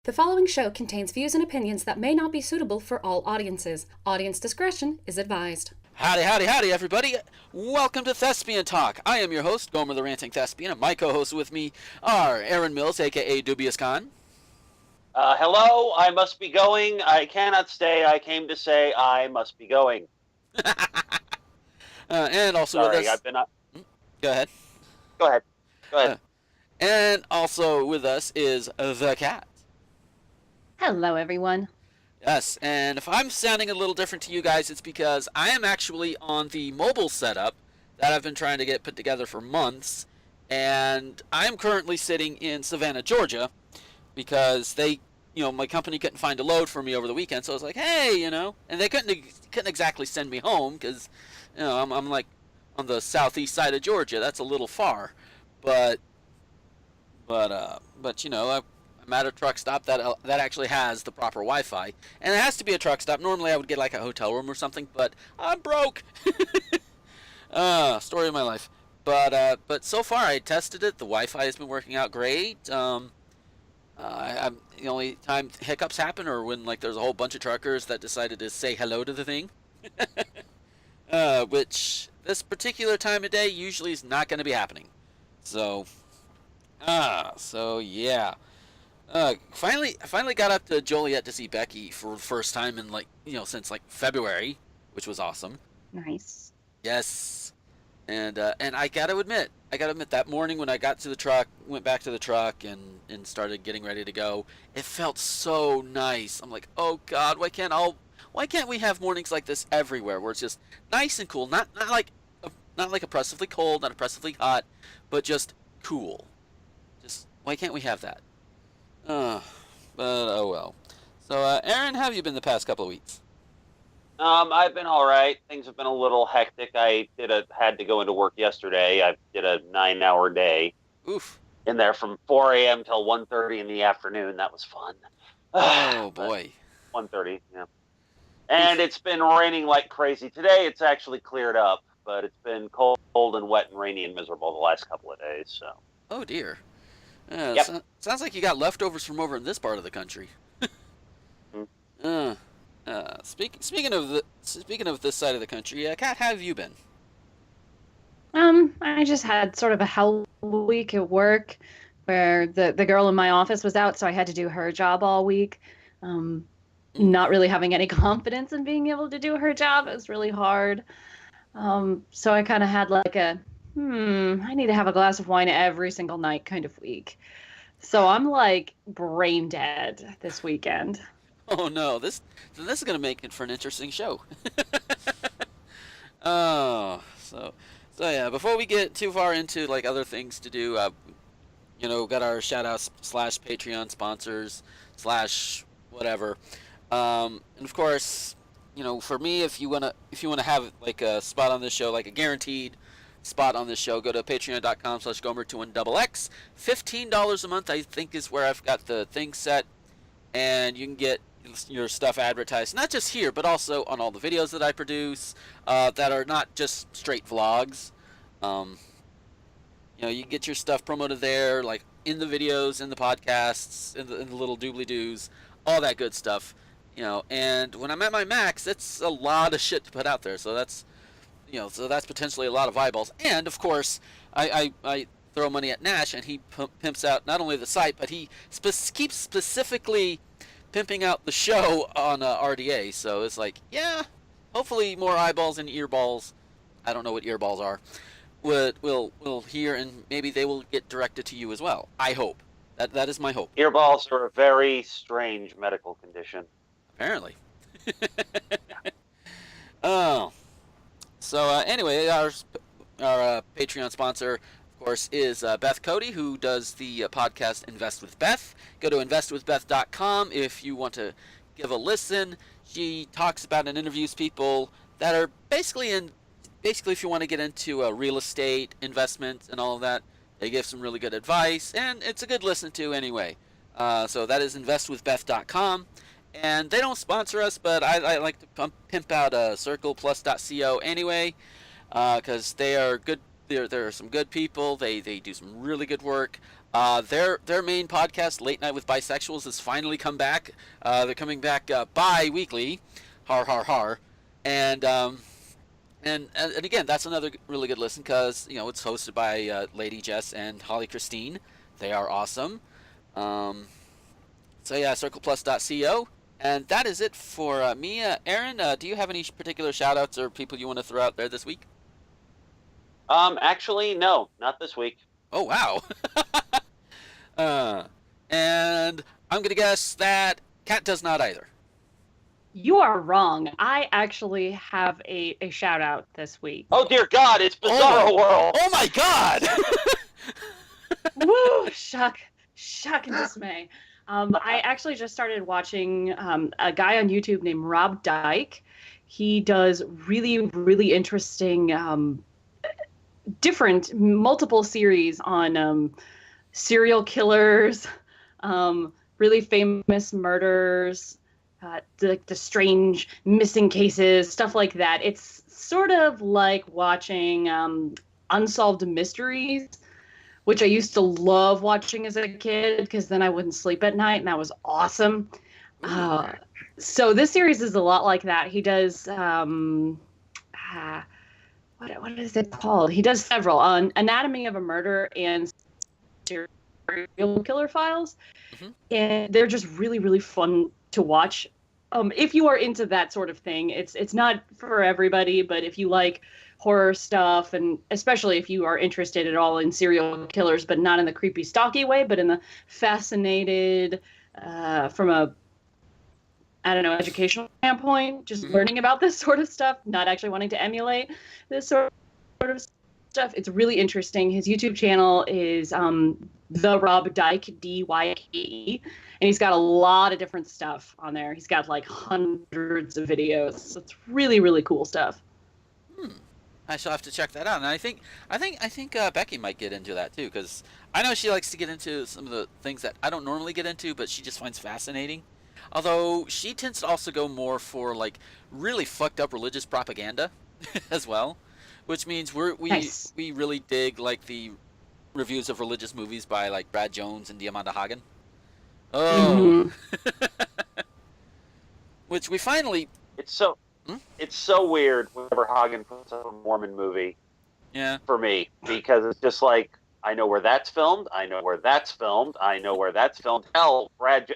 The following show contains views and opinions that may not be suitable for all audiences. Audience discretion is advised. Howdy, howdy, howdy, everybody. Welcome to Thespian Talk. I am your host, Gomer the Ranting Thespian, and my co-hosts with me are Aaron Mills, a.k.a. DubiousKhan. Hello, I must be going. I cannot stay. I came to say I must be going. And also Sorry, with us... I've been... Go ahead. Go ahead. And also with us is the Cat. Hello, everyone. Yes, and if I'm sounding a little different to you guys, it's because I am actually on the mobile setup that I've been trying to get put together for months, and I am currently sitting in Savannah, Georgia, because my company couldn't find a load for me over the weekend, so I was like, hey, and they couldn't exactly send me home, because, I'm like on the southeast side of Georgia. That's a little far, but I'm at a truck stop that actually has the proper Wi-Fi, and it has to be a truck stop. Normally I would get like a hotel room or something, but I'm broke. Story of my life. But so far I tested it. The Wi-Fi has been working out great. The only time hiccups happen are when there's a whole bunch of truckers that decided to say hello to the thing, which this particular time of day usually is not going to be happening. So yeah. Finally got up to Joliet to see Becky for the first time in since February, which was awesome. Nice. Yes, and I gotta admit that morning when I got to the truck, went back to the truck and started getting ready to go, it felt so nice. I'm like, oh God, why can't we have mornings like this everywhere, where it's just nice and cool, not oppressively cold, not oppressively hot, but just cool. Just why can't we have that? But oh well. So, Aaron, how have you been the past couple of weeks? I've been all right. Things have been a little hectic. I had to go into work yesterday. I did a 9-hour day. Oof. In there from 4 a.m. till 1:30 in the afternoon. That was fun. Oh boy. 1:30, yeah. And It's been raining like crazy. Today it's actually cleared up, but it's been cold and wet and rainy and miserable the last couple of days. So. Oh dear. Yep. Sounds like you got leftovers from over in this part of the country. Speaking of this side of the country, Kat, how have you been? I just had sort of a hell week at work, where the girl in my office was out, so I had to do her job all week. Not really having any confidence in being able to do her job. It was really hard. So I kind of had I need to have a glass of wine every single night kind of week. So I'm brain dead this weekend. Oh no, this is going to make it for an interesting show. So yeah, before we get too far into other things to do, got our shoutouts / Patreon sponsors / whatever. And of course, for me, if you wanna have a spot on this show, a guaranteed spot on this show, go to patreon.com/Gomer21XX. $15 a month, I think, is where I've got the thing set, and you can get your stuff advertised, not just here, but also on all the videos that I produce, that are not just straight vlogs. You can get your stuff promoted there, in the videos, in the podcasts, in the little doobly-doos, all that good stuff. And when I'm at my max, it's a lot of shit to put out there, so that's potentially a lot of eyeballs. And of course, I throw money at Nash, and he pimps out not only the site, but he keeps specifically pimping out the show on RDA. So it's hopefully more eyeballs and earballs. I don't know what earballs are. Will hear, and maybe they will get directed to you as well. I hope. That is my hope. Earballs are a very strange medical condition. Apparently. Oh. So anyway, our Patreon sponsor, of course, is Beth Cody, who does the podcast Invest with Beth. Go to investwithbeth.com if you want to give a listen. She talks about and interviews people that are basically if you want to get into real estate investment and all of that. They give some really good advice, and it's a good listen to anyway. So that is investwithbeth.com. And they don't sponsor us, but I like to pimp out CirclePlus.co anyway, because they are good there are some good people. They do some really good work. Their main podcast, Late Night with Bisexuals, has finally come back. They're coming back bi-weekly. Har har har. And again, that's another really good listen because it's hosted by Lady Jess and Holly Christine. They are awesome. So yeah, circleplus.co. And that is it for me. Erin, do you have any particular shout-outs or people you want to throw out there this week? Actually, no, not this week. Oh, wow. And I'm going to guess that Cat does not either. You are wrong. I actually have a shout out this week. Oh, dear God, it's Bizarro World. Oh, my God. Woo! Shock and dismay. I actually just started watching a guy on YouTube named TheRobDyke. He does really, really interesting, different, multiple series on serial killers, really famous murders, the strange missing cases, stuff like that. It's sort of like watching unsolved mysteries, which I used to love watching as a kid because then I wouldn't sleep at night, and that was awesome. So this series is a lot like that. He does, what is it called? He does several on Anatomy of a Murder and Serial Killer Files, and they're just really, really fun to watch. If you are into that sort of thing, it's not for everybody, but if you like horror stuff, and especially if you are interested at all in serial killers, but not in the creepy, stalky way, but in the fascinated, from a, I don't know, educational standpoint, just learning about this sort of stuff, not actually wanting to emulate this sort of stuff. It's really interesting. His YouTube channel is TheRobDyke, DYKE, and he's got a lot of different stuff on there. He's got like hundreds of videos. So it's really, really cool stuff. I shall have to check that out, and I think Becky might get into that too, because I know she likes to get into some of the things that I don't normally get into, but she just finds fascinating. Although she tends to also go more for like really fucked up religious propaganda as well, which means we really dig like the reviews of religious movies by like Brad Jones and Diamanda Hagen. Oh, which we finally. It's so weird whenever Hagen puts up a Mormon movie. Yeah. For me, because it's just like, I know where that's filmed. I know where that's filmed. I know where that's filmed. Hell,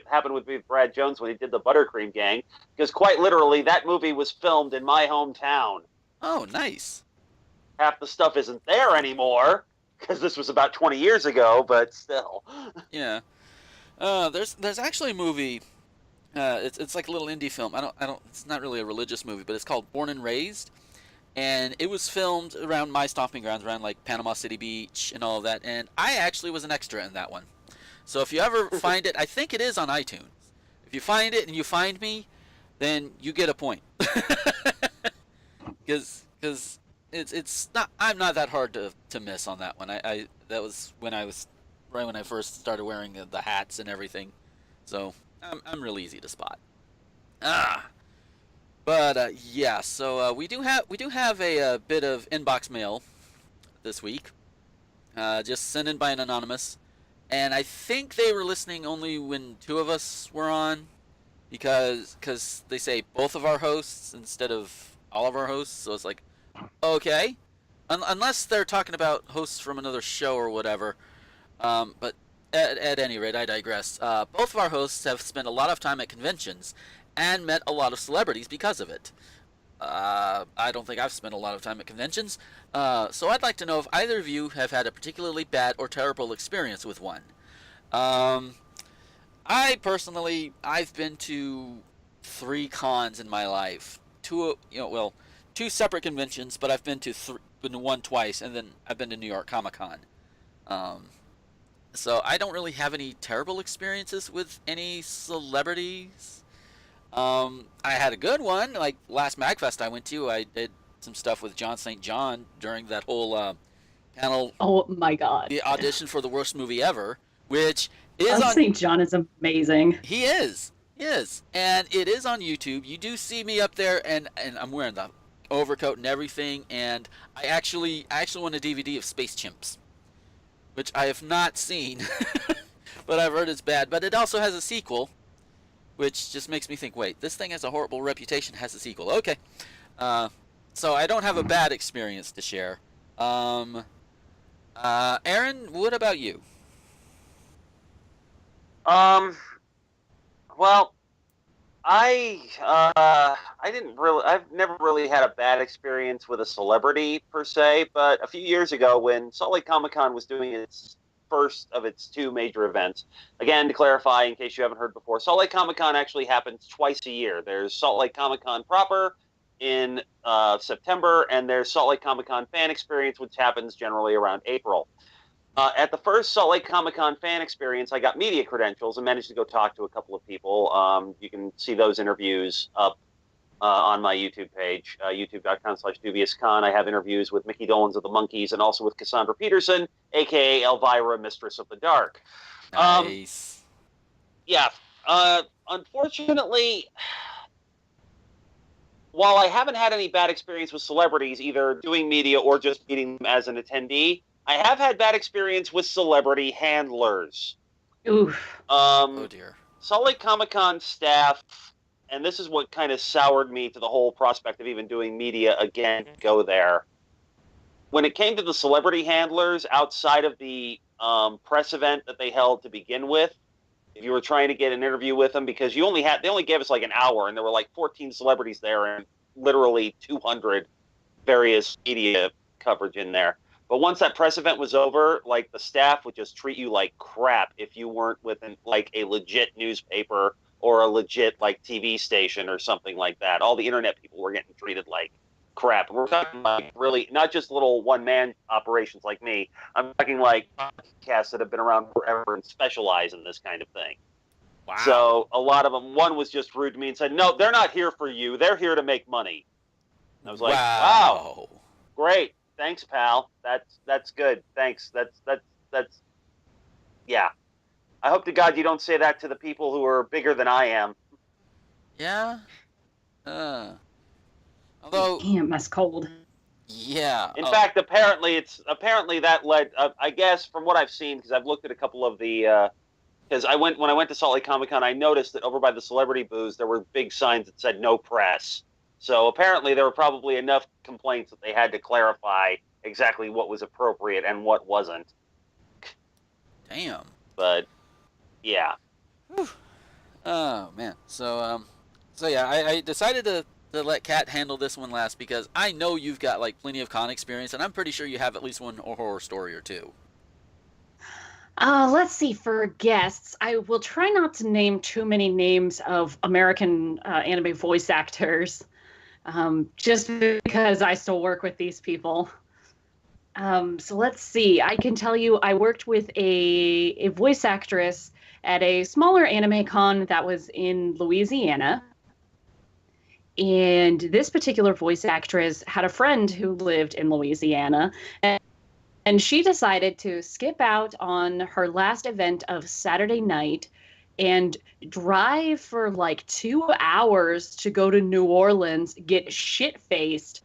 happened with Brad Jones when he did the Buttercream Gang, because quite literally that movie was filmed in my hometown. Oh, nice. Half the stuff isn't there anymore because this was about 20 years ago, but still. Yeah. There's actually a movie. It's like a little indie film. It's not really a religious movie, but it's called Born and Raised, and it was filmed around my stomping grounds, around like Panama City Beach and all of that. And I actually was an extra in that one. So if you ever find it, I think it is on iTunes. If you find it and you find me, then you get a point. Because it's not, I'm not that hard to miss on that one. That was when I first started wearing the hats and everything. So I'm real easy to spot. But yeah, so we do have a bit of inbox mail this week, just sent in by an anonymous, and I think they were listening only when two of us were on, because they say both of our hosts instead of all of our hosts, so it's like, okay, unless they're talking about hosts from another show or whatever, but at any rate, I digress. Both of our hosts have spent a lot of time at conventions and met a lot of celebrities because of it. I don't think I've spent a lot of time at conventions, so I'd like to know if either of you have had a particularly bad or terrible experience with one. I personally, I've been to 3 cons in my life. Two separate conventions, but I've been to one twice, and then I've been to New York Comic Con. So I don't really have any terrible experiences with any celebrities. I had a good one, like last MagFest I went to. I did some stuff with John St. John during that whole panel. Oh my God! The audition for the worst movie ever, which is John on. St. John is amazing. He is, and it is on YouTube. You do see me up there, and I'm wearing the overcoat and everything, and I actually want a DVD of Space Chimps, which I have not seen, but I've heard it's bad. But it also has a sequel, which just makes me think, wait, this thing has a horrible reputation, has a sequel. Okay. So I don't have a bad experience to share. Aaron, what about you? Well, I've never really had a bad experience with a celebrity per se, but a few years ago when Salt Lake Comic-Con was doing its first of its two major events, again, to clarify, in case you haven't heard before, Salt Lake Comic-Con actually happens twice a year. There's Salt Lake Comic-Con proper in September, and there's Salt Lake Comic-Con Fan Experience, which happens generally around April. At the first Salt Lake Comic-Con Fan Experience, I got media credentials and managed to go talk to a couple of people. You can see those interviews up on my YouTube page, youtube.com/DubiousKhan. I have interviews with Mickey Dolenz of the Monkees and also with Cassandra Peterson, a.k.a. Elvira, Mistress of the Dark. Nice. Yeah. Unfortunately, while I haven't had any bad experience with celebrities, either doing media or just meeting them as an attendee, I have had bad experience with celebrity handlers. Oof. Oh, dear. Salt Lake Comic-Con staff, and this is what kind of soured me to the whole prospect of even doing media again, go there. When it came to the celebrity handlers outside of the press event that they held to begin with, if you were trying to get an interview with them, because they only gave us like an hour, and there were like 14 celebrities there and literally 200 various media coverage in there. But once that press event was over, like, the staff would just treat you like crap if you weren't within like a legit newspaper or a legit like TV station or something like that. All the internet people were getting treated like crap. We're talking like really not just little one-man operations like me. I'm talking like podcasts that have been around forever and specialize in this kind of thing. Wow. So a lot of them, one was just rude to me and said, "No, they're not here for you. They're here to make money." And I was like, "Wow, great. Thanks, pal. That's good. Thanks. That's yeah. I hope to God you don't say that to the people who are bigger than I am." Yeah. Although, Damn, that's cold. yeah. In fact, apparently that led. I guess from what I've seen, because I've looked at a couple of the. Because when I went to Salt Lake Comic Con, I noticed that over by the celebrity booths there were big signs that said "No press." So apparently there were probably enough complaints that they had to clarify exactly what was appropriate and what wasn't. Damn. But yeah. Whew. Oh man. So yeah, I decided to let Kat handle this one last because I know you've got like plenty of con experience, and I'm pretty sure you have at least one horror story or two. Let's see, for guests, I will try not to name too many names of American anime voice actors, just because I still work with these people. So let's see. I can tell you I worked with a voice actress at a smaller anime con that was in Louisiana. And this particular voice actress had a friend who lived in Louisiana. And she decided to skip out on her last event of Saturday night and drive for like 2 hours to go to New Orleans, get shit-faced,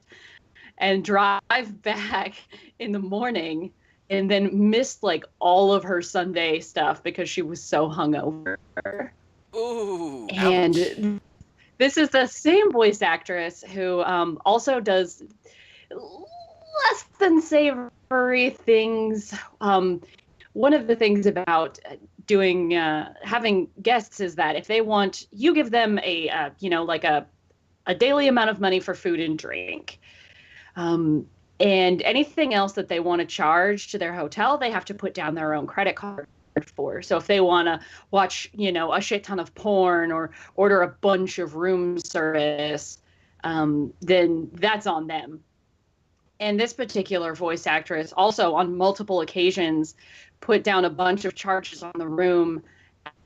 and drive back in the morning, and then missed like all of her Sunday stuff because she was so hungover. Ooh. And ouch. This is the same voice actress who also does less than savory things. One of the things about doing having guests is that if they want, you give them a daily amount of money for food and drink, and anything else that they want to charge to their hotel, they have to put down their own credit card for. So if they want to watch, a shit ton of porn or order a bunch of room service, then that's on them. And this particular voice actress also on multiple occasions put down a bunch of charges on the room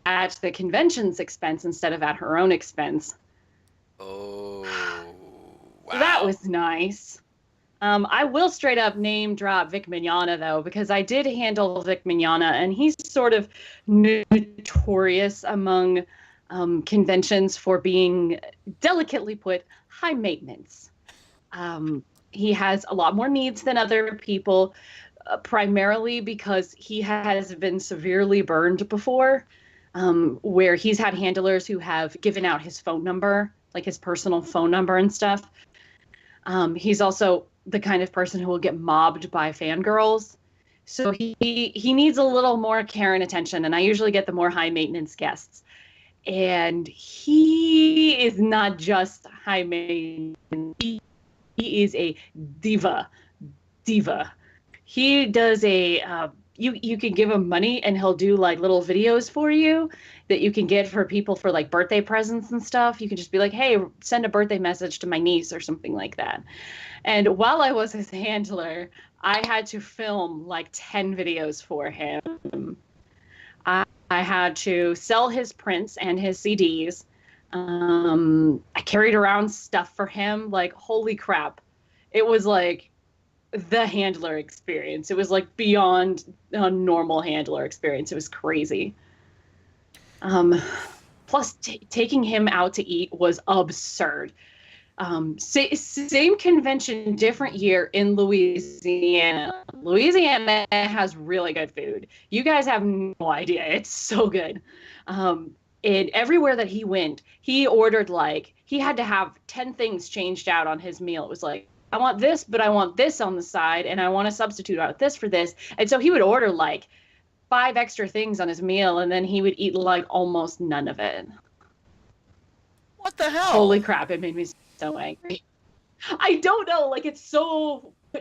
at the convention's expense instead of at her own expense. Oh, wow. So that was nice. I will straight up name drop Vic Mignogna, though, because I did handle Vic Mignogna, and he's sort of notorious among conventions for being, delicately put, high maintenance. He has a lot more needs than other people, primarily because he has been severely burned before, where he's had handlers who have given out his phone number, like his personal phone number and stuff. He's also the kind of person who will get mobbed by fangirls. So he needs a little more care and attention, and I usually get the more high maintenance guests. And he is not just high maintenance. He is a diva. He does you can give him money and he'll do like little videos for you that you can get for people for like birthday presents and stuff. You can just be like, hey, send a birthday message to my niece or something like that. And while I was his handler, I had to film like 10 videos for him. I had to sell his prints and his CDs. I carried around stuff for him. Like, holy crap. It was like the handler experience. It was like beyond a normal handler experience. It was crazy. Plus, taking him out to eat was absurd. Same convention, different year in Louisiana. Louisiana has really good food. You guys have no idea. It's so good. And everywhere that he went, he ordered he had to have 10 things changed out on his meal. It was like, I want this, but I want this on the side, and I want to substitute out this for this. And so he would order 5 extra things on his meal, and then he would eat almost none of it. What the hell? Holy crap, it made me so angry. I don't know, it's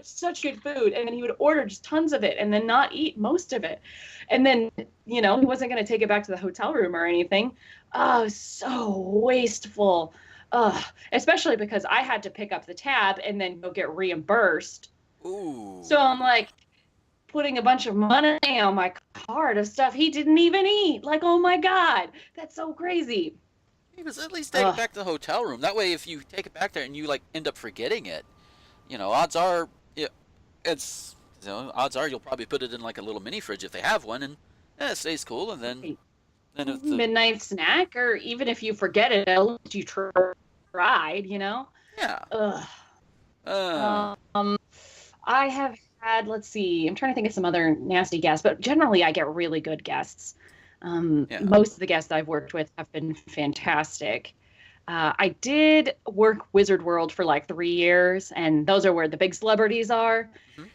such good food, and then he would order just tons of it and then not eat most of it. And then, he wasn't going to take it back to the hotel room or anything. Oh, so wasteful. Especially because I had to pick up the tab and then go get reimbursed. Ooh. So I'm putting a bunch of money on my card of stuff he didn't even eat. Oh my God, that's so crazy. He was at least take it back to the hotel room. That way, if you take it back there and you end up forgetting it, odds are, odds are you'll probably put it in a little mini fridge if they have one, and it stays cool. And then if midnight snack, or even if you forget it, at least you tried, Yeah. I have had, let's see, I'm trying to think of some other nasty guests, but generally I get really good guests. Most of the guests I've worked with have been fantastic. I did work Wizard World for 3 years, and those are where the big celebrities are. Mm-hmm.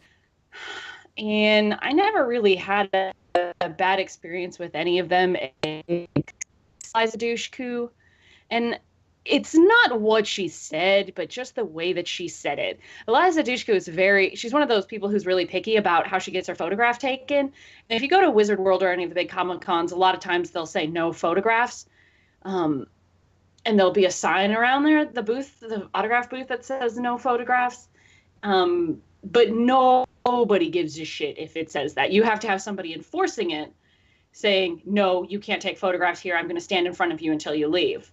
And I never really had a bad experience with any of them. Eliza Dushku. And it's not what she said, but just the way that she said it. Eliza Dushku is she's one of those people who's really picky about how she gets her photograph taken. And if you go to Wizard World or any of the big Comic Cons, a lot of times they'll say no photographs. And there'll be a sign around there, the autograph booth that says no photographs. But nobody gives a shit if it says that. You have to have somebody enforcing it, saying, no, you can't take photographs here. I'm going to stand in front of you until you leave.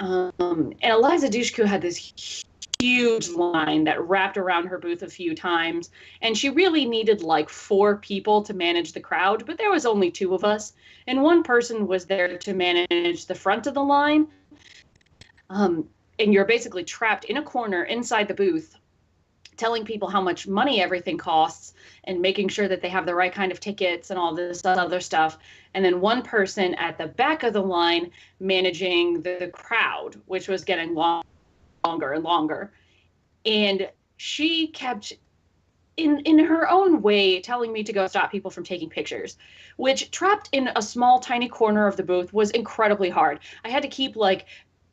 And Eliza Dushku had this huge line that wrapped around her booth a few times, and she really needed 4 people to manage the crowd, but there was only 2 of us, and one person was there to manage the front of the line. And you're basically trapped in a corner inside the booth, telling people how much money everything costs and making sure that they have the right kind of tickets and all this other stuff. And then one person at the back of the line managing the crowd, which was getting longer and longer. And she kept, in her own way, telling me to go stop people from taking pictures, which, trapped in a small, tiny corner of the booth, was incredibly hard. I had to keep,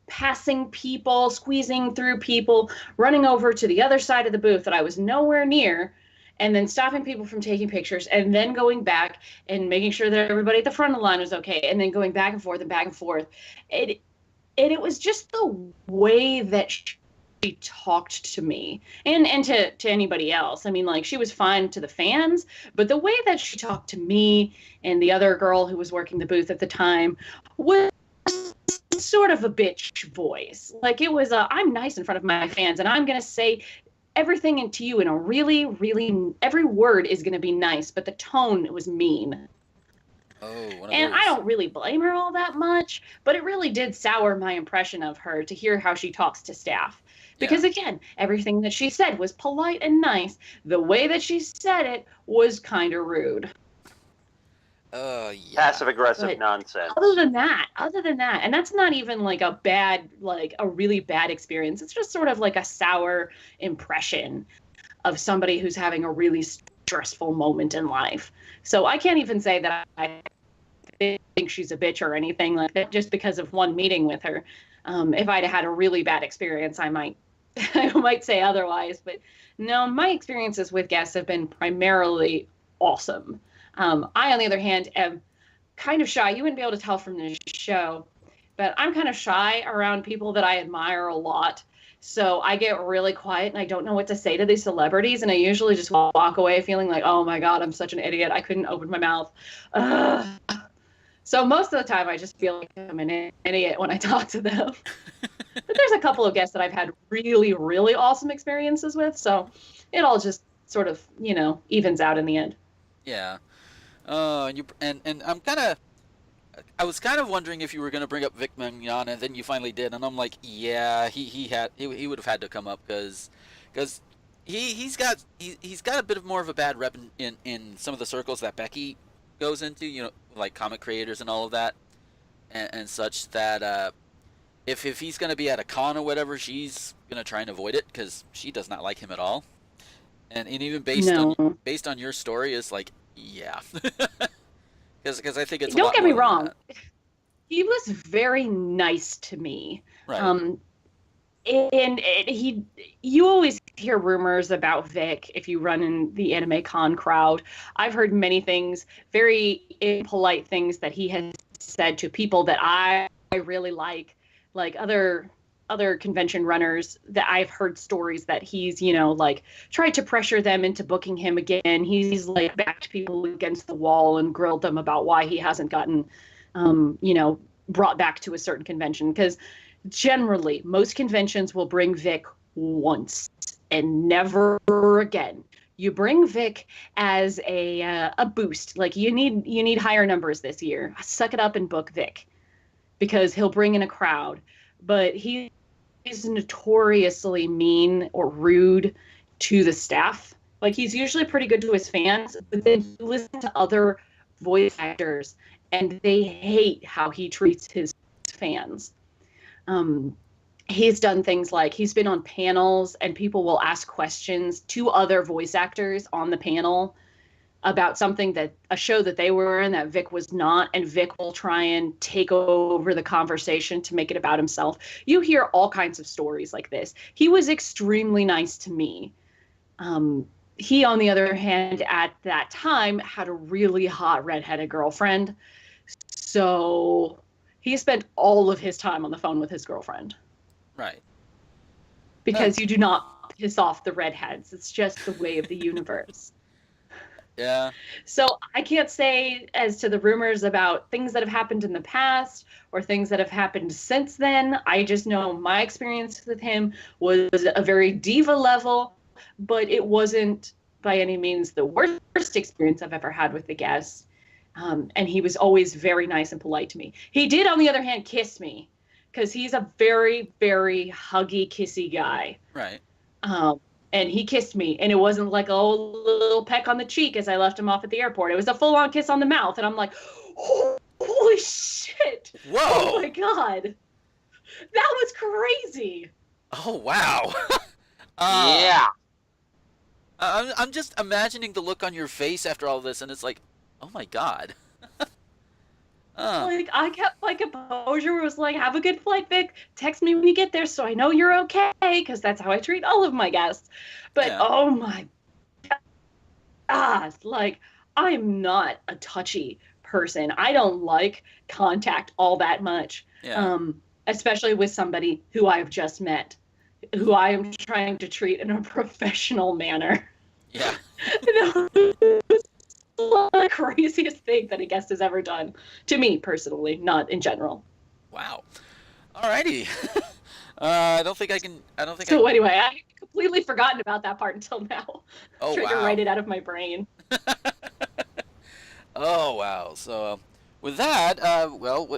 passing people, squeezing through people, running over to the other side of the booth that I was nowhere near, and then stopping people from taking pictures, and then going back and making sure that everybody at the front of the line was okay, and then going back and forth and back and forth. It was just the way that she talked to me and to anybody else. I mean, she was fine to the fans, but the way that she talked to me and the other girl who was working the booth at the time was sort of a bitch voice. It was I'm nice in front of my fans, and I'm going to say everything to you in a really, really, every word is going to be nice, but the tone was mean. And I don't really blame her all that much, but it really did sour my impression of her to hear how she talks to staff. Because again, everything that she said was polite and nice. The way that she said it was kind of rude. Yeah. Passive aggressive nonsense. Other than that, and that's not even like a really bad experience. It's just sort of like a sour impression of somebody who's having a really stressful moment in life. So I can't even say that I think she's a bitch or anything like that just because of one meeting with her. If I'd had a really bad experience, I might say otherwise. But no, my experiences with guests have been primarily awesome. I, on the other hand, am kind of shy. You wouldn't be able to tell from the show, but I'm kind of shy around people that I admire a lot. So I get really quiet and I don't know what to say to these celebrities. And I usually just walk away feeling like, oh my God, I'm such an idiot. I couldn't open my mouth. So most of the time I just feel like I'm an idiot when I talk to them. But there's a couple of guests that I've had really, really awesome experiences with. So it all just sort of, evens out in the end. Yeah. And I was kind of wondering if you were going to bring up Vic Mignogna, and then you finally did, and I'm like, yeah, he would have had to come up because he's got a bit of more of a bad rep in some of the circles that Becky goes into, like comic creators and all of that, and such, that if he's going to be at a con or whatever, she's going to try and avoid it because she does not like him at all, and even based on your story is like, yeah. Because I think it's don't get me wrong, he was very nice to me. Right. And you always hear rumors about Vic if you run in the anime con crowd. I've heard many things, very impolite things that he has said to people that I really like other convention runners, that I've heard stories that he's, tried to pressure them into booking him again. He's like backed people against the wall and grilled them about why he hasn't gotten, brought back to a certain convention. Because generally, most conventions will bring Vic once and never again. You bring Vic as a boost. Like you need higher numbers this year. Suck it up and book Vic, because he'll bring in a crowd. But he's notoriously mean or rude to the staff. Like he's usually pretty good to his fans, but then you listen to other voice actors and they hate how he treats his fans. He's done things like he's been on panels and people will ask questions to other voice actors on the panel about a show that they were in that Vic was not, and Vic will try and take over the conversation to make it about himself. You hear all kinds of stories like this. He was extremely nice to me. He, on the other hand, at that time, had a really hot redheaded girlfriend. So he spent all of his time on the phone with his girlfriend. Right. Because you do not piss off the redheads. It's just the way of the universe. Yeah. So I can't say as to the rumors about things that have happened in the past or things that have happened since then. I just know my experience with him was a very diva level, but it wasn't by any means the worst experience I've ever had with the guests. And he was always very nice and polite to me. He did, on the other hand, kiss me because he's a very, very huggy, kissy guy. Right. And he kissed me, and it wasn't like a little peck on the cheek as I left him off at the airport. It was a full-on kiss on the mouth, and I'm like, oh, holy shit. Whoa. Oh, my God. That was crazy. Oh, wow. Yeah. I'm just imagining the look on your face after all this, and it's like, oh, my God. Like, I kept my composure. It was like, have a good flight, Vic. Text me when you get there so I know you're okay, because that's how I treat all of my guests. But, Yeah. Oh, my God. Like, I'm not a touchy person. I don't like contact all that much, especially with somebody who I've just met, who I am trying to treat in a professional manner. Yeah. The craziest thing that a guest has ever done to me personally, not in general. Wow. Alrighty. I don't think I can. So anyway, I completely forgotten about that part until now. Oh, Trying to wow. write it out of my brain. Oh, wow. So with that,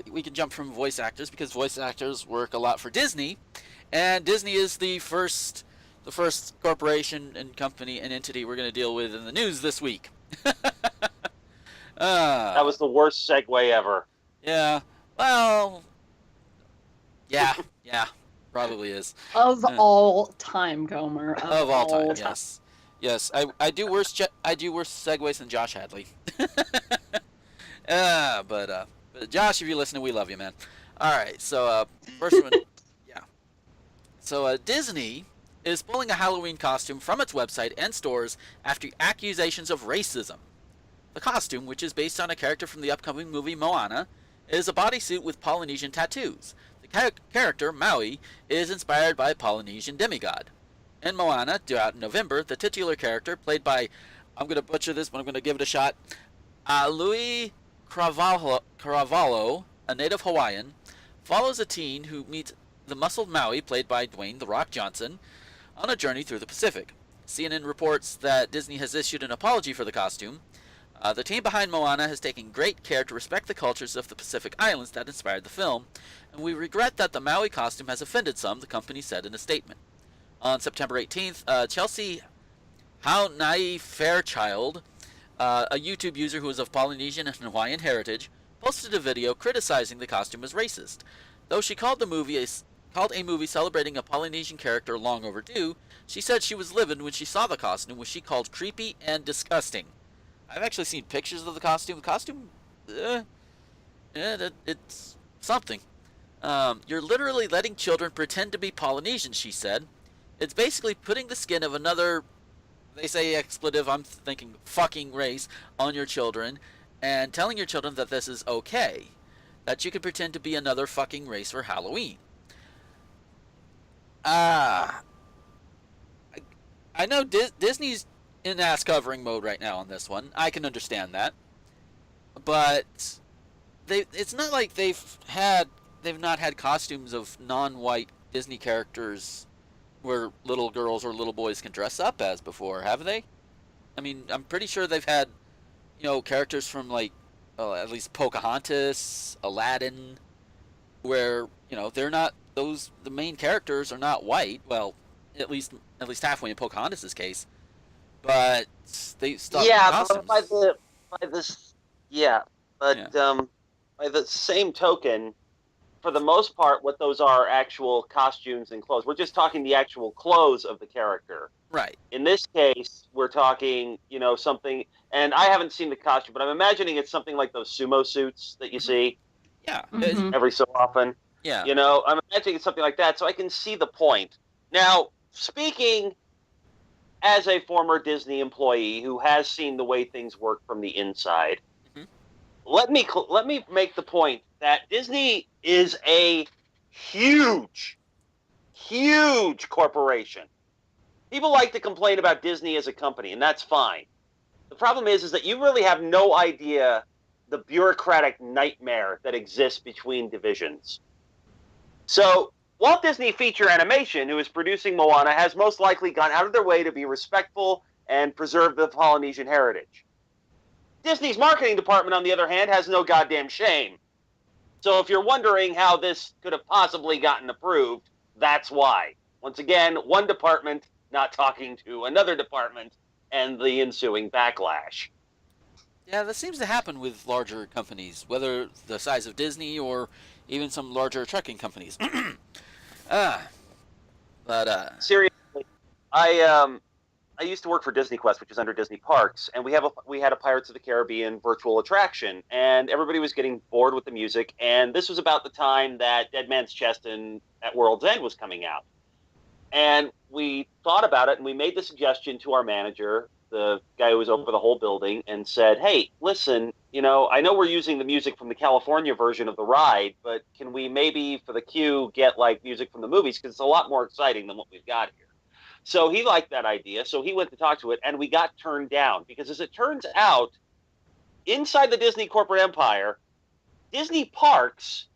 we can jump from voice actors because voice actors work a lot for Disney, And Disney is the first corporation and company and entity we're going to deal with in the news this week. That was the worst segue ever. Yeah. Well. Yeah. Probably is. Of all time, Gomer. Of all time. Yes. Yes. I do worse. I do worse segues than Josh Hadley. But Josh, if you're listening, we love you, man. All right. So first one. Yeah. So Disney is pulling a Halloween costume from its website and stores after accusations of racism. The costume, which is based on a character from the upcoming movie Moana, is a bodysuit with Polynesian tattoos. The character, Maui, is inspired by a Polynesian demigod. In Moana, due out in November, the titular character, played by, I'm going to butcher this, but I'm going to give it a shot, Louis Caravalho, a native Hawaiian, follows a teen who meets the muscled Maui, played by Dwayne "The Rock" Johnson, on a journey through the Pacific. CNN reports that Disney has issued an apology for the costume. The team behind Moana has taken great care to respect the cultures of the Pacific Islands that inspired the film, and we regret that the Maui costume has offended some, the company said in a statement. On September 18th, Chelsea Haunai Fairchild, a YouTube user who is of Polynesian and Hawaiian heritage, posted a video criticizing the costume as racist. Though she called a movie celebrating a Polynesian character long overdue, she said she was livid when she saw the costume, which she called creepy and disgusting. I've actually seen pictures of the costume. The costume, it's something. You're literally letting children pretend to be Polynesian, she said. It's basically putting the skin of another, they say expletive, I'm thinking fucking race, on your children, and telling your children that this is okay. That you can pretend to be another fucking race for Halloween. I know Disney's in ass covering mode right now on this one. I can understand that, but it's not like they've not had costumes of non-white Disney characters where little girls or little boys can dress up as before, have they? I mean, I'm pretty sure they've had, characters from like at least Pocahontas, Aladdin, where they're not the main characters are not white. Well, at least halfway in Pocahontas' case. But they stopped costumes. By the same token, for the most part, what those are actual costumes and clothes. We're just talking the actual clothes of the character. Right. In this case, we're talking, something, and I haven't seen the costume, but I'm imagining it's something like those sumo suits that you see. Yeah. Every so often. Yeah. I'm imagining it's something like that, so I can see the point. Now, speaking as a former Disney employee who has seen the way things work from the inside, let me make the point that Disney is a huge corporation. People like to complain about Disney as a company, and that's fine. The problem is that you really have no idea the bureaucratic nightmare that exists between divisions. So Walt Disney Feature Animation, who is producing Moana, has most likely gone out of their way to be respectful and preserve the Polynesian heritage. Disney's marketing department, on the other hand, has no goddamn shame. So if you're wondering how this could have possibly gotten approved, that's why. Once again, one department not talking to another department and the ensuing backlash. Yeah, that seems to happen with larger companies, whether the size of Disney or even some larger trucking companies. Seriously, I used to work for Disney Quest, which is under Disney Parks, and we had a Pirates of the Caribbean virtual attraction, and everybody was getting bored with the music, and this was about the time that Dead Man's Chest at World's End was coming out. And we thought about it, and we made the suggestion to our manager, the guy who was over the whole building, and said, hey, listen, I know we're using the music from the California version of the ride, but can we maybe, for the queue, get, music from the movies? Because it's a lot more exciting than what we've got here. So he liked that idea, so he went to talk to it, and we got turned down. Because as it turns out, inside the Disney corporate empire, Disney Parks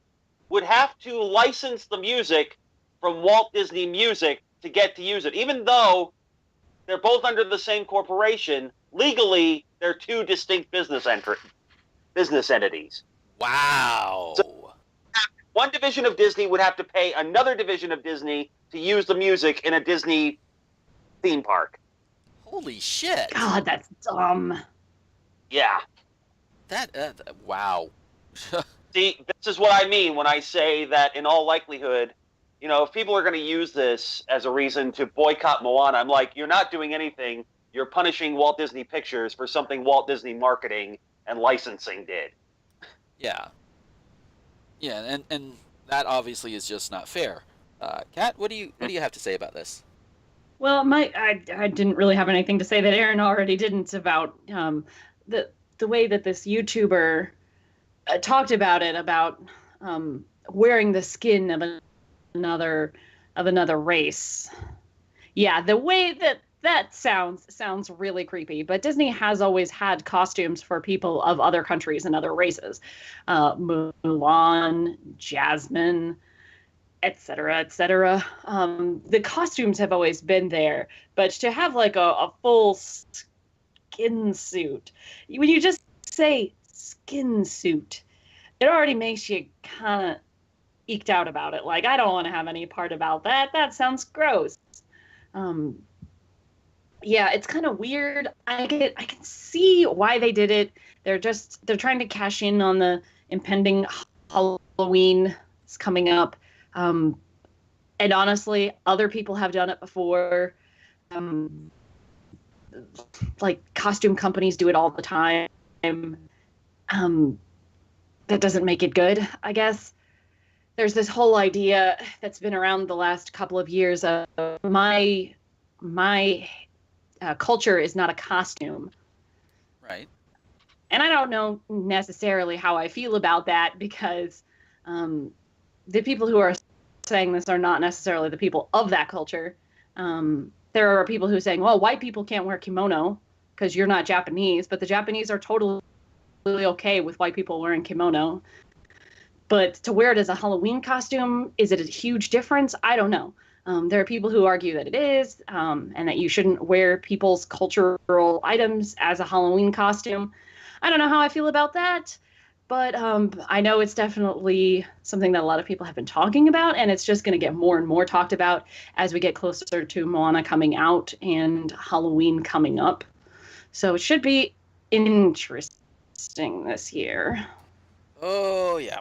would have to license the music from Walt Disney Music to get to use it. Even though they're both under the same corporation, legally, they're two distinct business entities. Wow. So one division of Disney would have to pay another division of Disney to use the music in a Disney theme park. Holy shit! God, that's dumb. Yeah. Wow. See, this is what I mean when I say that in all likelihood, if people are going to use this as a reason to boycott Moana, I'm like, you're not doing anything. You're punishing Walt Disney Pictures for something Walt Disney marketing and licensing did. Yeah. Yeah, and that obviously is just not fair. Kat, what do you have to say about this? Well, I didn't really have anything to say that Erin already didn't about the way that this YouTuber talked about it, about wearing the skin of another race. Yeah, the way that sounds really creepy. But Disney has always had costumes for people of other countries and other races. Mulan, Jasmine, etc., etc. The costumes have always been there, but to have like a full skin suit, when you just say skin suit, it already makes you kind of eked out about it. Like, I don't want to have any part about that. That sounds gross. Yeah, it's kind of weird. I can see why they did it. They're trying to cash in on the impending Halloween is coming up. And honestly, other people have done it before. Like, costume companies do it all the time. That doesn't make it good, I guess. There's this whole idea that's been around the last couple of years of my culture is not a costume. Right. And I don't know necessarily how I feel about that, because the people who are saying this are not necessarily the people of that culture. There are people who are saying, well, white people can't wear kimono because you're not Japanese, but the Japanese are totally okay with white people wearing kimono. But to wear it as a Halloween costume, is it a huge difference? I don't know. There are people who argue that it is, and that you shouldn't wear people's cultural items as a Halloween costume. I don't know how I feel about that, but I know it's definitely something that a lot of people have been talking about, and it's just going to get more and more talked about as we get closer to Moana coming out and Halloween coming up. So it should be interesting this year. Oh, yeah.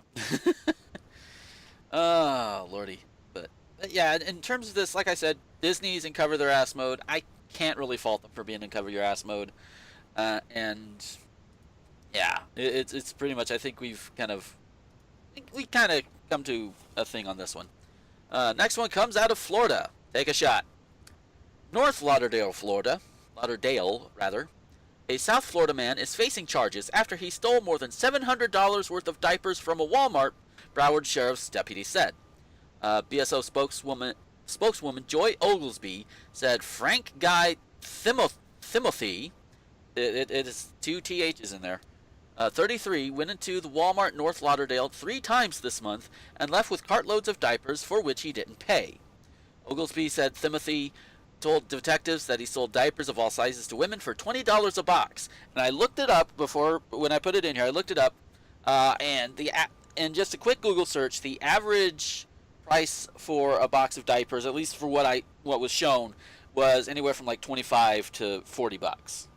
Oh, lordy. But yeah, in terms of this, like I said, Disney's in cover their ass mode. I can't really fault them for being in cover your ass mode. And yeah, it's pretty much, I think we kind of come to a thing on this one. Next one comes out of Florida. Take a shot. North Lauderdale, Florida. Lauderdale, rather. A South Florida man is facing charges after he stole more than $700 worth of diapers from a Walmart, Broward Sheriff's deputy said. BSO spokeswoman Joy Oglesby said Frank Guy Timothy, it is 2 THs in there, 33, went into the Walmart North Lauderdale 3 times this month and left with cartloads of diapers for which he didn't pay. Oglesby said Timothy told detectives that he sold diapers of all sizes to women for $20 a box. And I looked it up when I put it in here. I looked it up, and just a quick Google search, the average price for a box of diapers, at least for what was shown, was anywhere from like $25 to $40,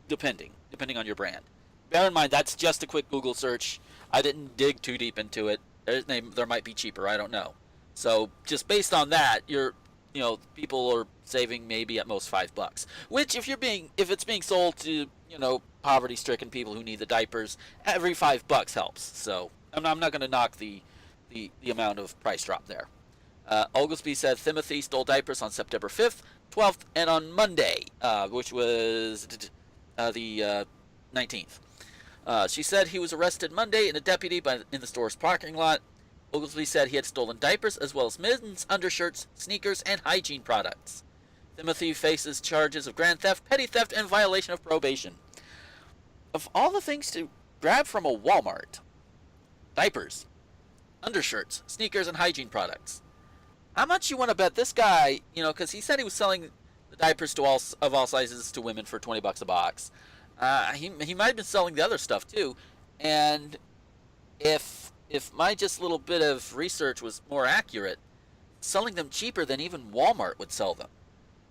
depending on your brand. Bear in mind, that's just a quick Google search. I didn't dig too deep into it. There might be cheaper. I don't know. So just based on that, people are saving maybe at most $5. Which, if it's being sold to poverty-stricken people who need the diapers, every $5 helps. So I'm not going to knock the amount of price drop there. Oglesby said Timothy stole diapers on September 5th, 12th, and on Monday, which was the 19th. She said he was arrested Monday and a deputy in the store's parking lot. Oglesby said he had stolen diapers as well as mittens, undershirts, sneakers, and hygiene products. Timothy faces charges of grand theft, petty theft, and violation of probation. Of all the things to grab from a Walmart, diapers, undershirts, sneakers, and hygiene products. How much you want to bet this guy, because he said he was selling the diapers of all sizes to women for $20 a box. He might have been selling the other stuff too. And if if my just little bit of research was more accurate, selling them cheaper than even Walmart would sell them.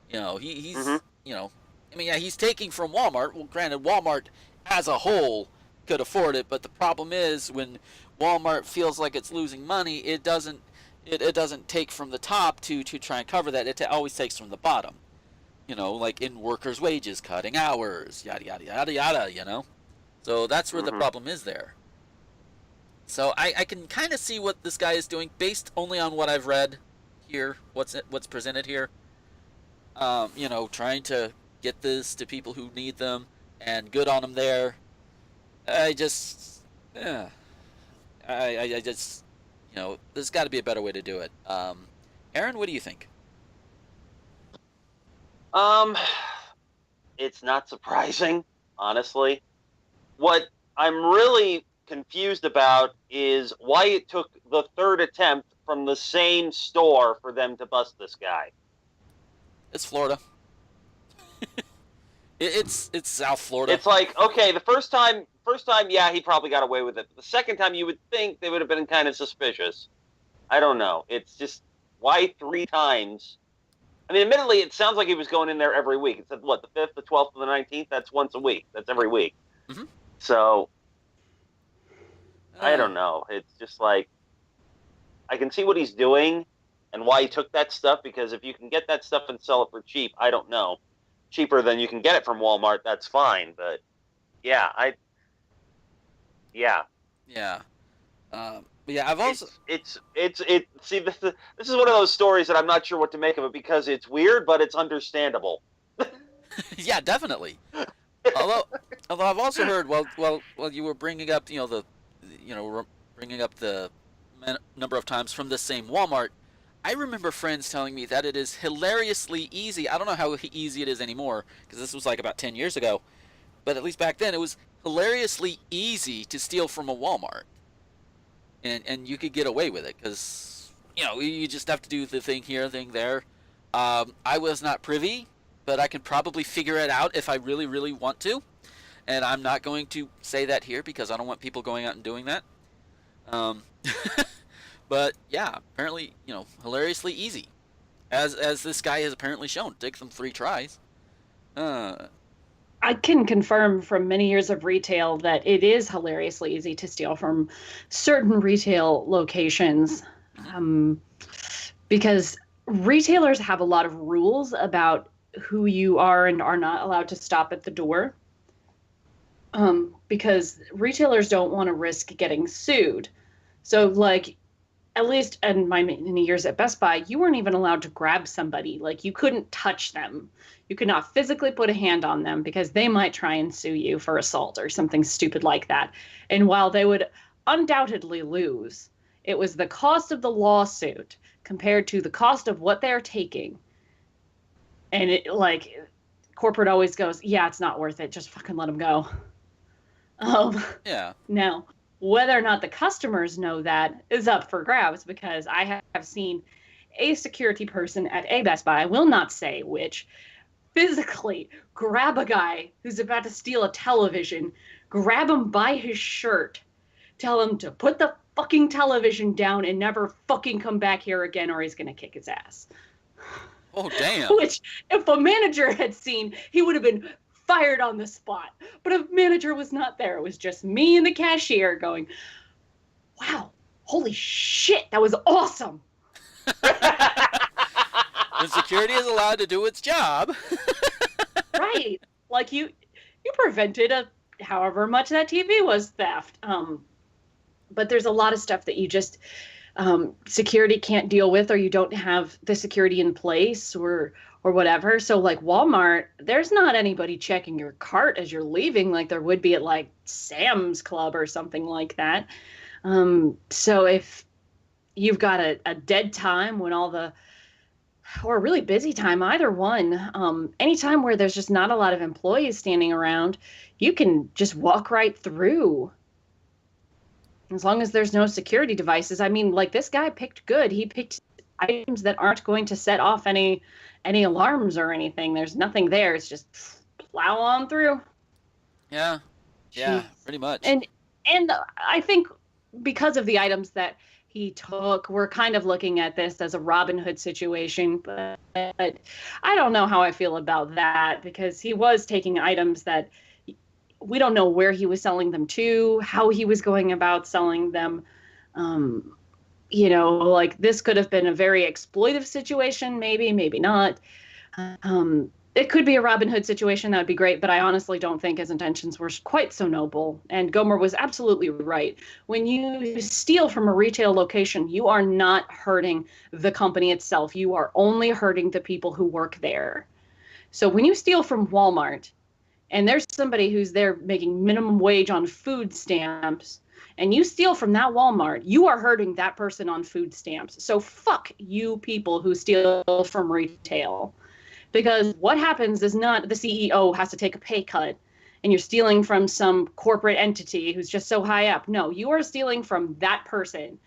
You know, he's, Mhm. you know, I mean, yeah, he's taking from Walmart. Well, granted, Walmart as a whole could afford it, but the problem is when Walmart feels like it's losing money, it doesn't take from the top to try and cover that. It always takes from the bottom. You know, like in workers' wages, cutting hours, yada yada yada yada. You know, so that's where the Mhm. problem is there. So I can kind of see what this guy is doing based only on what I've read here, what's presented here. You know, trying to get this to people who need them, and good on them there. I just, yeah, I just, you know, there's got to be a better way to do it. Erin, what do you think? Um, it's not surprising, honestly. What I'm really confused about is why it took the third attempt from the same store for them to bust this guy. It's Florida. It's South Florida. It's like, okay, the first time, yeah, he probably got away with it. The second time, you would think they would have been kind of suspicious. I don't know. It's just, why 3 times? I mean, admittedly, it sounds like he was going in there every week. It said, what, the 5th, the 12th, and the 19th? That's once a week. That's every week. Mhm. So, I don't know. It's just like, I can see what he's doing and why he took that stuff, because if you can get that stuff and sell it for cheap, I don't know. Cheaper than you can get it from Walmart, that's fine. But, yeah, Yeah. Yeah, I've also. See, this is one of those stories that I'm not sure what to make of it, because it's weird, but it's understandable. Yeah, definitely. although I've also heard, well, you were bringing up, bringing up the number of times from the same Walmart. I remember friends telling me that it is hilariously easy. I don't know how easy it is anymore, because this was like about 10 years ago. But at least back then, it was hilariously easy to steal from a Walmart. And you could get away with it, because, you just have to do the thing here, thing there. I was not privy, but I can probably figure it out if I really, really want to. And I'm not going to say that here, because I don't want people going out and doing that. But yeah, apparently, hilariously easy, as this guy has apparently shown. It takes them 3 tries. I can confirm from many years of retail that it is hilariously easy to steal from certain retail locations, because retailers have a lot of rules about who you are and are not allowed to stop at the door, because retailers don't want to risk getting sued. So, like, at least in my many years at Best Buy, you weren't even allowed to grab somebody. Like, you couldn't touch them. You could not physically put a hand on them, because they might try and sue you for assault or something stupid like that. And while they would undoubtedly lose, it was the cost of the lawsuit compared to the cost of what they're taking. And it, like, corporate always goes, yeah, it's not worth it. Just fucking let them go. Yeah. Now, whether or not the customers know that is up for grabs, because I have seen a security person at a Best Buy, I will not say which, physically grab a guy who's about to steal a television, grab him by his shirt, tell him to put the fucking television down and never fucking come back here again, or he's going to kick his ass. Oh, damn. Which, if a manager had seen, he would have been fired on the spot. But a manager was not there. It was just me and the cashier going, wow, holy shit, that was awesome. When security is allowed to do its job. Right. Like, you prevented however much that TV was theft. But there's a lot of stuff that you just, security can't deal with, or you don't have the security in place, or whatever. So, like, Walmart, there's not anybody checking your cart as you're leaving like there would be at, like, Sam's Club or something like that. So if you've got a dead time when or a really busy time, either one, anytime where there's just not a lot of employees standing around, you can just walk right through. As long as there's no security devices. I mean, like, this guy picked good. He picked items that aren't going to set off any alarms or anything. There's nothing there. It's just plow on through. Yeah. Yeah, Jeez. pretty much. And I think because of the items that he took, we're kind of looking at this as a Robin Hood situation, but I don't know how I feel about that, because he was taking items that we don't know where he was selling them to, how he was going about selling them. You know, like, this could have been a very exploitive situation, maybe not. It could be a Robin Hood situation. That would be great, but I honestly don't think his intentions were quite so noble. And Gomer was absolutely right. When you steal from a retail location, you are not hurting the company itself. You are only hurting the people who work there. So when you steal from Walmart, and there's somebody who's there making minimum wage on food stamps, and you steal from that Walmart, you are hurting that person on food stamps. So fuck you people who steal from retail. Because what happens is not the CEO has to take a pay cut and you're stealing from some corporate entity who's just so high up. No, you are stealing from that person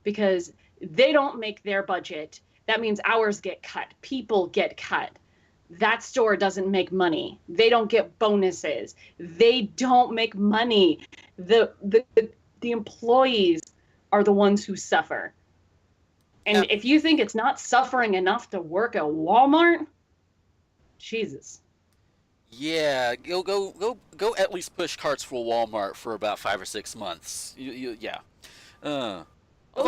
because they don't make their budget. That means hours get cut. People get cut. That store doesn't make money. They don't get bonuses. They don't make money. The employees are the ones who suffer. And if you think it's not suffering enough to work at Walmart, Jesus. Yeah, go at least push carts for Walmart for about 5 or 6 months. Yeah. Go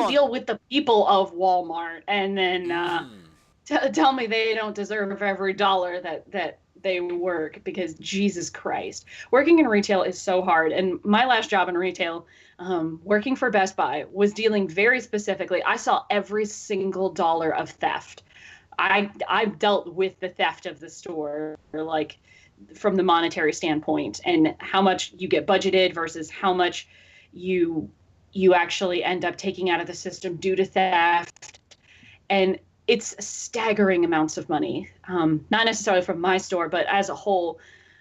deal with the people of Walmart, and then tell me they don't deserve every dollar that they work, because Jesus Christ. Working in retail is so hard. And my last job in retail, working for Best Buy, was dealing very specifically. I saw every single dollar of theft. I've dealt with the theft of the store, like, from the monetary standpoint, and how much you get budgeted versus how much you actually end up taking out of the system due to theft. And it's staggering amounts of money, not necessarily from my store, but as a whole,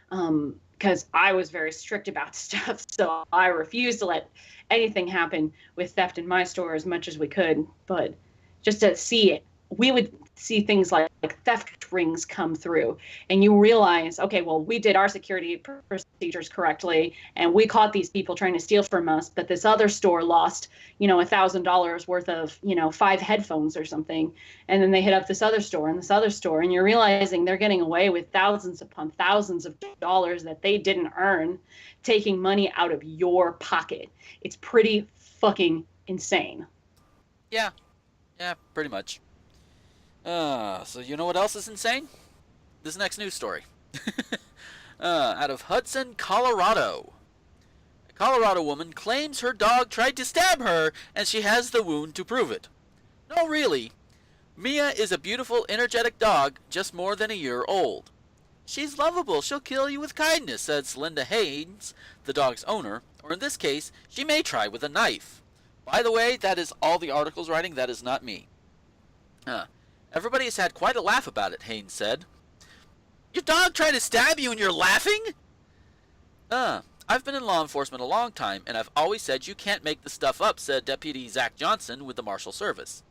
because I was very strict about stuff. So I refused to let anything happen with theft in my store as much as we could. But just to see it, we would see things like theft rings come through, and you realize, okay, well, we did our security procedures correctly, and we caught these people trying to steal from us, but this other store lost, $1,000 worth of, 5 headphones or something, and then they hit up this other store, and you're realizing they're getting away with thousands upon thousands of dollars that they didn't earn, taking money out of your pocket. It's pretty fucking insane. Yeah, pretty much. So you know what else is insane? This next news story. Out of Hudson, Colorado. A Colorado woman claims her dog tried to stab her, and she has the wound to prove it. No, really. Mia is a beautiful, energetic dog, just more than a year old. She's lovable. She'll kill you with kindness, says Linda Haynes, the dog's owner. Or in this case, she may try with a knife. By the way, that is all the article's writing. That is not me. Everybody has had quite a laugh about it, Haynes said. Your dog tried to stab you and you're laughing? I've been in law enforcement a long time, and I've always said you can't make this stuff up, said Deputy Zach Johnson with the Marshal Service.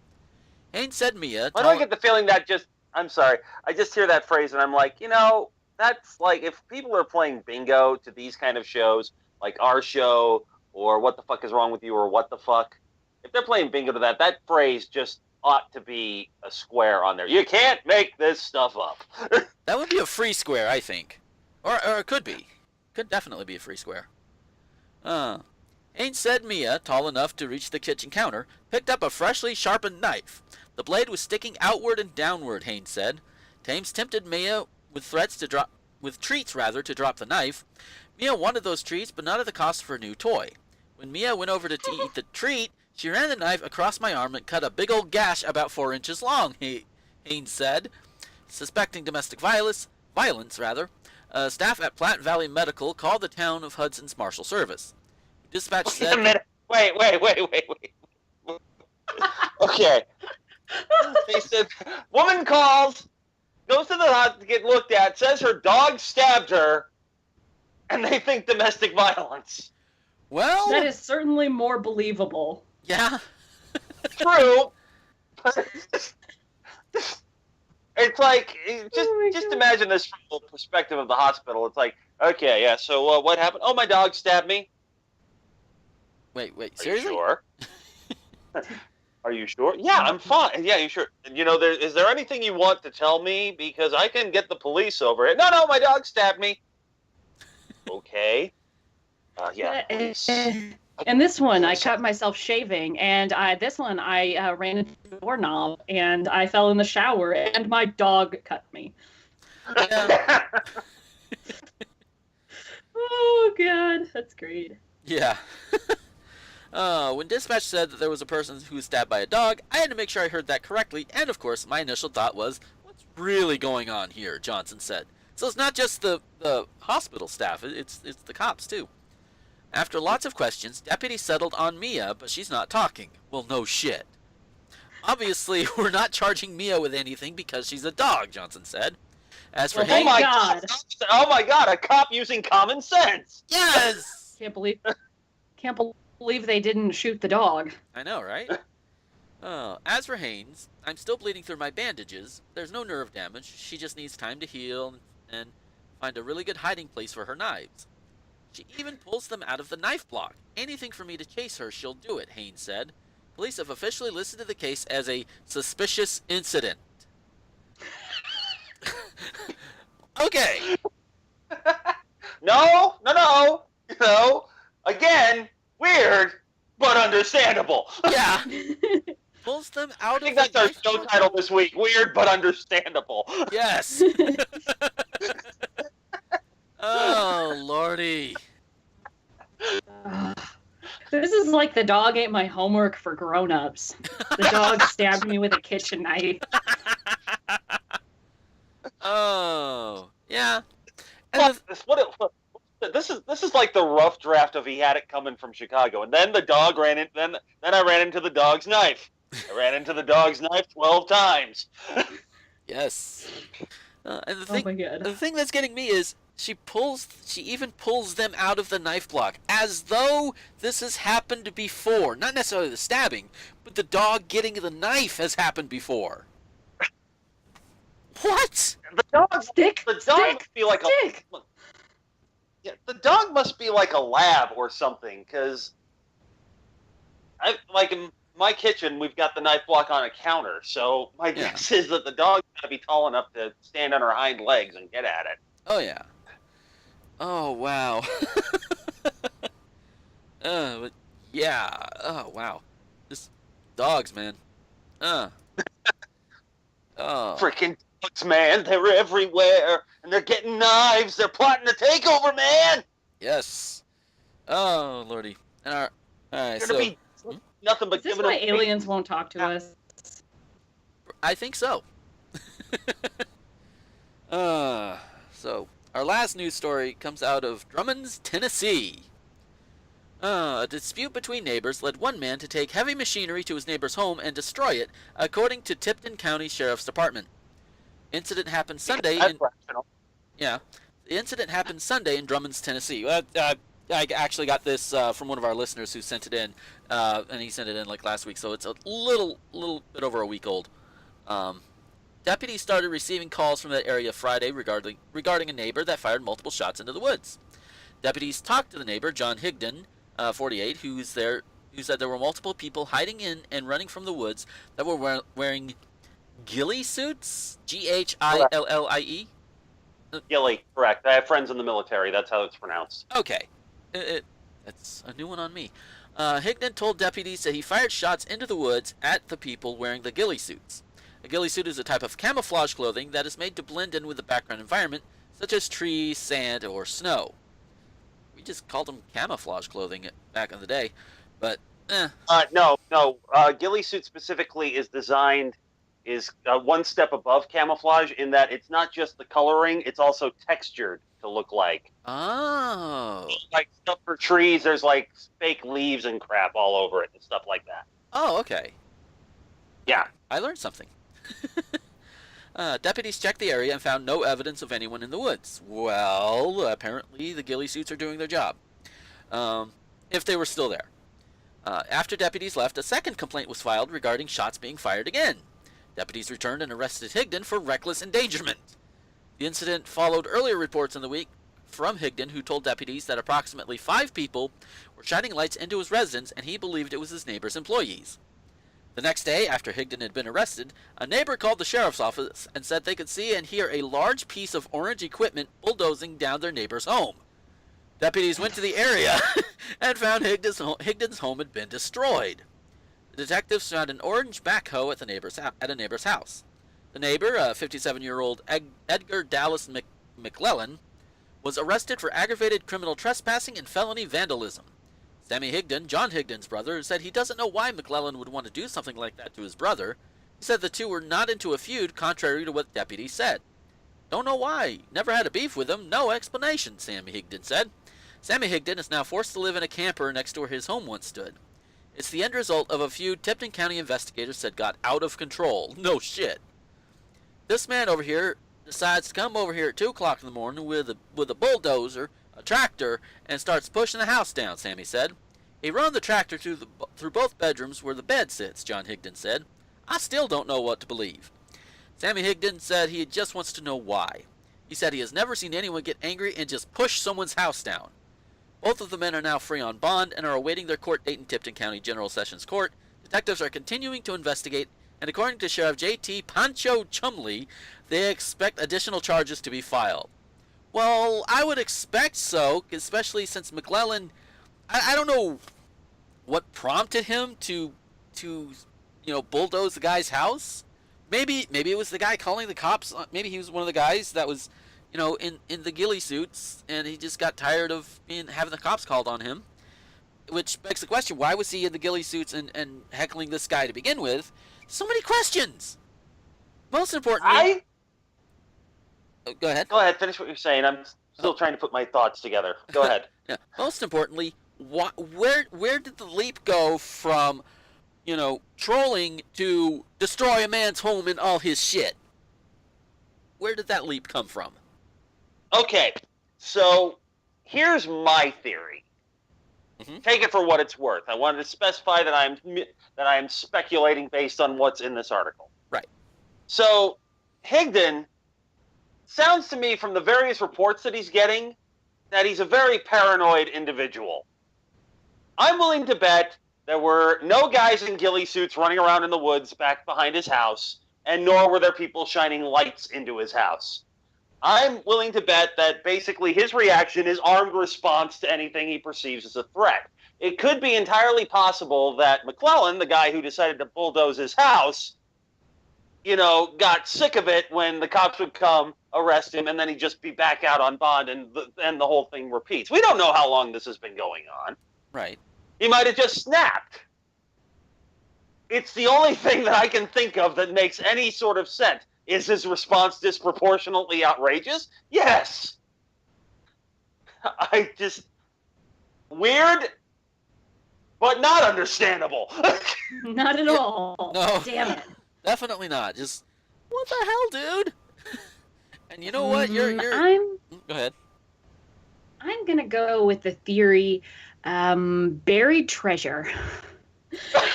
Haynes said Mia... I don't get the feeling that I'm sorry, I just hear that phrase and I'm like, that's like, if people are playing bingo to these kind of shows, like our show, or What the Fuck is Wrong with You, or What the Fuck, if they're playing bingo to that phrase just ought to be a square on there. You can't make this stuff up. That would be a free square, I think. Or it could be. Could definitely be a free square. Haynes said Mia, tall enough to reach the kitchen counter, picked up a freshly sharpened knife. The blade was sticking outward and downward, Haynes said. Thames tempted Mia with treats to drop the knife. Mia wanted those treats, but not at the cost of her new toy. When Mia went over to eat the treat, she ran the knife across my arm and cut a big old gash about 4 inches long, Haynes said. Suspecting domestic violence, staff at Platte Valley Medical called the town of Hudson's Marshal Service. Dispatch said... Wait a minute. Wait. Okay. They said, woman calls, goes to the hospital to get looked at, says her dog stabbed her, and they think domestic violence. Well... That is certainly more believable. Yeah. True. It's like, just imagine this from the perspective of the hospital. It's like, okay, yeah, so what happened? Oh, my dog stabbed me. Wait, Are you seriously? sure? Are you sure? Yeah, I'm fine. Yeah, you sure? You know, is there anything you want to tell me? Because I can get the police over it. No, my dog stabbed me. Okay. Yeah, police. And this one, I cut myself shaving, and I ran into the doorknob, and I fell in the shower, and my dog cut me. Yeah. Oh God, that's great. Yeah. When dispatch said that there was a person who was stabbed by a dog, I had to make sure I heard that correctly, and of course, my initial thought was, what's really going on here, Johnson said. So it's not just the hospital staff, it's the cops, too. After lots of questions, deputies settled on Mia, but she's not talking. Well, no shit. Obviously, we're not charging Mia with anything because she's a dog, Johnson said. As for Well, Haynes... Oh my God, a cop using common sense! Yes! Can't believe they didn't shoot the dog. I know, right? As for Haynes, I'm still bleeding through my bandages. There's no nerve damage. She just needs time to heal and find a really good hiding place for her knives. She even pulls them out of the knife block. Anything for me to chase her, she'll do it, Haynes said. Police have officially listed the case as a suspicious incident. Okay. No. You know, again, weird, but understandable. Yeah. Pulls them out of the I think that's our show title this week. Weird, but understandable. Yes. Oh, lordy. This is like the dog ate my homework for grown-ups. The dog stabbed me with a kitchen knife. Oh, yeah. This is like the rough draft of He Had It Coming from Chicago, and then the dog ran in. Then I ran into the dog's knife. I ran into the dog's knife 12 times. Yes. And Oh my God. the thing that's getting me is she even pulls them out of the knife block as though this has happened before. Not necessarily the stabbing, but the dog getting the knife has happened before. What? The dog Stick. must be like stick. the dog must be like a lab or something, because in my kitchen we've got the knife block on a counter, so my guess is that the dog's got to be tall enough to stand on her hind legs and get at it. Oh yeah. Oh wow. But yeah. Oh wow. Just dogs, man. Oh. Freaking dogs, man! They're everywhere, and they're getting knives. They're plotting a takeover, man. Yes. Oh lordy. All right. So Be nothing but Is this giving why them aliens won't talk to us? I think so. So our last news story comes out of Drummond's, Tennessee. A dispute between neighbors led one man to take heavy machinery to his neighbor's home and destroy it, according to Tipton County Sheriff's Department. Incident happened Sunday The incident happened Sunday in Drummond's, Tennessee. I actually got this from one of our listeners who sent it in, and he sent it in like last week, so it's a little bit over a week old. Deputies started receiving calls from that area Friday regarding a neighbor that fired multiple shots into the woods. Deputies talked to the neighbor, John Higden, 48, who said there were multiple people hiding in and running from the woods that were wearing ghillie suits, G-H-I-L-L-I-E. Ghillie, correct. I have friends in the military. That's how it's pronounced. Okay. That's a new one on me. Higden told deputies that he fired shots into the woods at the people wearing the ghillie suits. A ghillie suit is a type of camouflage clothing that is made to blend in with the background environment, such as trees, sand, or snow. We just called them camouflage clothing back in the day, but No. Ghillie suit specifically is designed one step above camouflage in that it's not just the coloring; it's also textured to look like. Oh. Like stuff for trees, there's like fake leaves and crap all over it and stuff like that. Oh, okay. Yeah. I learned something. Deputies checked the area and found no evidence of anyone in the woods. Well, apparently the ghillie suits are doing their job. If they were still there. After deputies left, a second complaint was filed regarding shots being fired again. Deputies returned and arrested Higden for reckless endangerment. The incident followed earlier reports in the week from Higden, who told deputies that approximately 5 people were shining lights into his residence, and he believed it was his neighbor's employees. The next day, after Higden had been arrested, a neighbor called the sheriff's office and said they could see and hear a large piece of orange equipment bulldozing down their neighbor's home. Deputies went to the area and found Higden's home had been destroyed. The detectives found an orange backhoe at a neighbor's house. The neighbor, a 57-year-old Edgar Dallas McClellan, was arrested for aggravated criminal trespassing and felony vandalism. Sammy Higden, John Higden's brother, said he doesn't know why McClellan would want to do something like that to his brother. He said the two were not into a feud, contrary to what deputies said. Don't know why. Never had a beef with him. No explanation, Sammy Higden said. Sammy Higden is now forced to live in a camper next to where his home once stood. It's the end result of a feud Tipton County investigators said got out of control. No shit. This man over here decides to come over here at 2 o'clock in the morning with a bulldozer, a tractor, and starts pushing the house down, Sammy said. He run the tractor through both bedrooms where the bed sits, John Higden said. I still don't know what to believe. Sammy Higden said he just wants to know why. He said he has never seen anyone get angry and just push someone's house down. Both of the men are now free on bond and are awaiting their court date in Tipton County General Sessions Court. Detectives are continuing to investigate, and according to Sheriff J.T. Pancho Chumley, they expect additional charges to be filed. Well, I would expect so, especially since McClellan, I don't know what prompted him to bulldoze the guy's house. Maybe it was the guy calling the cops. Maybe he was one of the guys that was, in the ghillie suits, and he just got tired of having the cops called on him. Which begs the question, why was he in the ghillie suits and heckling this guy to begin with? So many questions. Most importantly... Go ahead. Go ahead, finish what you're saying. I'm still trying to put my thoughts together. Go ahead. Yeah. Most importantly, where did the leap go from, trolling to destroy a man's home and all his shit? Where did that leap come from? Okay, so here's my theory. Mm-hmm. Take it for what it's worth. I wanted to specify that I am speculating based on what's in this article. Right. So Higden sounds to me from the various reports that he's getting that he's a very paranoid individual. I'm willing to bet there were no guys in ghillie suits running around in the woods back behind his house, and nor were there people shining lights into his house. I'm willing to bet that basically his reaction is armed response to anything he perceives as a threat. It could be entirely possible that McClellan, the guy who decided to bulldoze his house, got sick of it when the cops would come, arrest him, and then he'd just be back out on bond, and the whole thing repeats. We don't know how long this has been going on. Right. He might have just snapped. It's the only thing that I can think of that makes any sort of sense. Is his response disproportionately outrageous? Yes. Weird, but not understandable. Not at all. No. Damn it. Definitely not. Just, what the hell, dude? And you know what? You're... Go ahead. I'm going to go with the theory, buried treasure.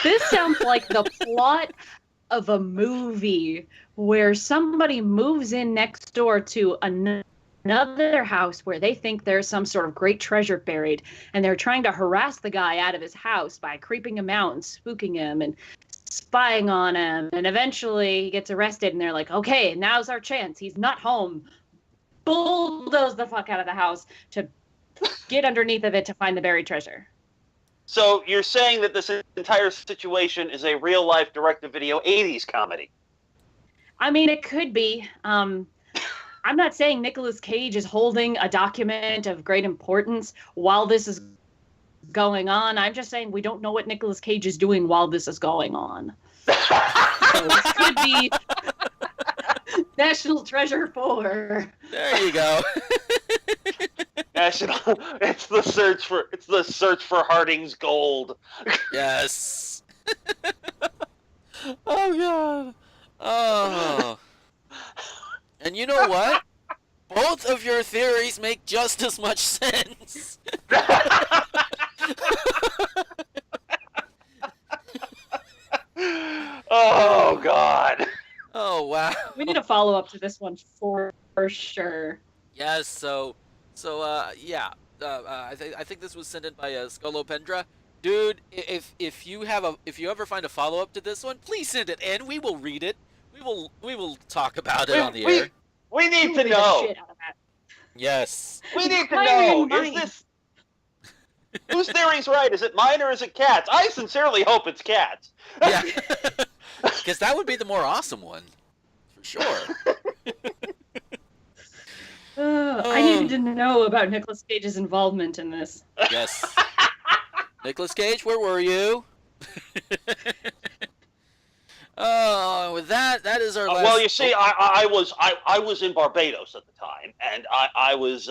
This sounds like the plot of a movie where somebody moves in next door to another house where they think there's some sort of great treasure buried, and they're trying to harass the guy out of his house by creeping him out and spooking him and spying on him, and eventually he gets arrested, and they're like, okay, now's our chance. He's not home. Bulldoze the fuck out of the house to get underneath of it to find the buried treasure. So you're saying that this entire situation is a real-life direct-to-video 80s comedy? I mean, it could be. I'm not saying Nicolas Cage is holding a document of great importance while this is going on. I'm just saying we don't know what Nicolas Cage is doing while this is going on. So this could be National Treasure 4. There you go. It's the search for Harding's gold. Yes. Oh god. Oh. And you know what? Both of your theories make just as much sense. Oh god. Oh wow. We need a follow-up to this one for sure. Yes, so So yeah, I think this was sent in by Scolopendra. Dude, if you ever find a follow up to this one, please send it in. We will read it. We will talk about it on the air. We need to Read the know. shit out of that. Yes. We need to Mine know. and mine. Is this whose theory's right? Is it mine or is it Cat's? I sincerely hope it's Cat's. Yeah. Because that would be the more awesome one, for sure. I needed to know about Nicolas Cage's involvement in this. Yes. Nicolas Cage, where were you? Oh, with that is our last. Well, you see, I was in Barbados at the time, and I was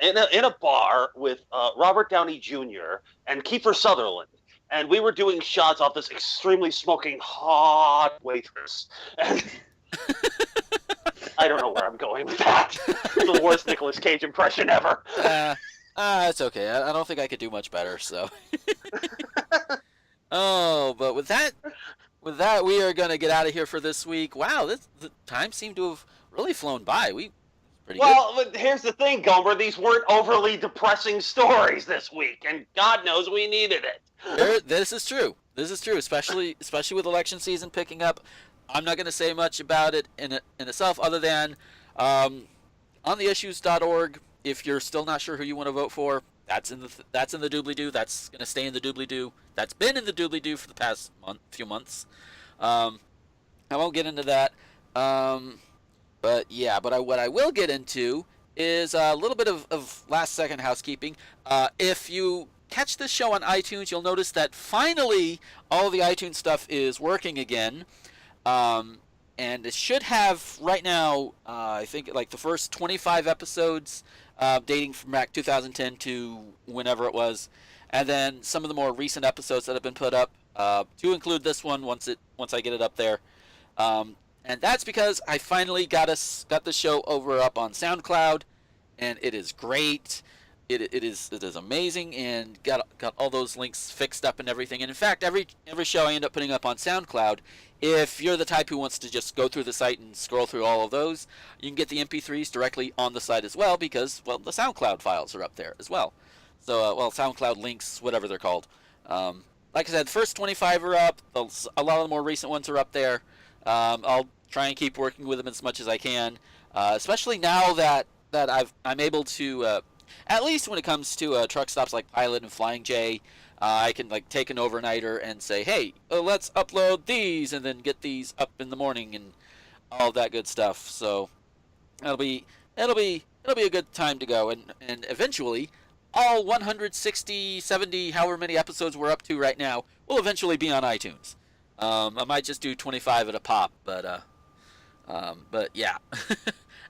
in a bar with Robert Downey Jr. and Kiefer Sutherland, and we were doing shots off this extremely smoking hot waitress. And I don't know where I'm going with that. The worst Nicolas Cage impression ever. It's okay. I don't think I could do much better. So. Oh, but with that, we are gonna get out of here for this week. Wow, the time seemed to have really flown by. Pretty well, good. But here's the thing, Gomer. These weren't overly depressing stories this week, and God knows we needed it. This is true. This is true, especially with election season picking up. I'm not going to say much about it in itself, other than on theissues.org. If you're still not sure who you want to vote for, that's in the doobly-doo. That's going to stay in the doobly-doo. That's been in the doobly-doo for the past few months. I won't get into that. But what I will get into is a little bit of last-second housekeeping. If you catch this show on iTunes, you'll notice that finally all the iTunes stuff is working again. And it should have right now, I think, like the first 25 episodes dating from back 2010 to whenever it was, and then some of the more recent episodes that have been put up, to include this one once I get it up there. And that's because I finally got the show up on SoundCloud, and it is great. It is amazing, and got all those links fixed up and everything. And in fact, every show I end up putting up on SoundCloud, if you're the type who wants to just go through the site and scroll through all of those, you can get the MP3s directly on the site as well, because, well, the SoundCloud files are up there as well. So, SoundCloud links, whatever they're called. Like I said, the first 25 are up. A lot of the more recent ones are up there. I'll try and keep working with them as much as I can, especially now that I'm able to, at least when it comes to truck stops like Pilot and Flying J, I can like take an overnighter and say, hey, let's upload these and then get these up in the morning and all that good stuff. So it'll be a good time to go, and eventually all 160, 70, however many episodes we're up to right now will eventually be on iTunes. I might just do 25 at a pop, but yeah.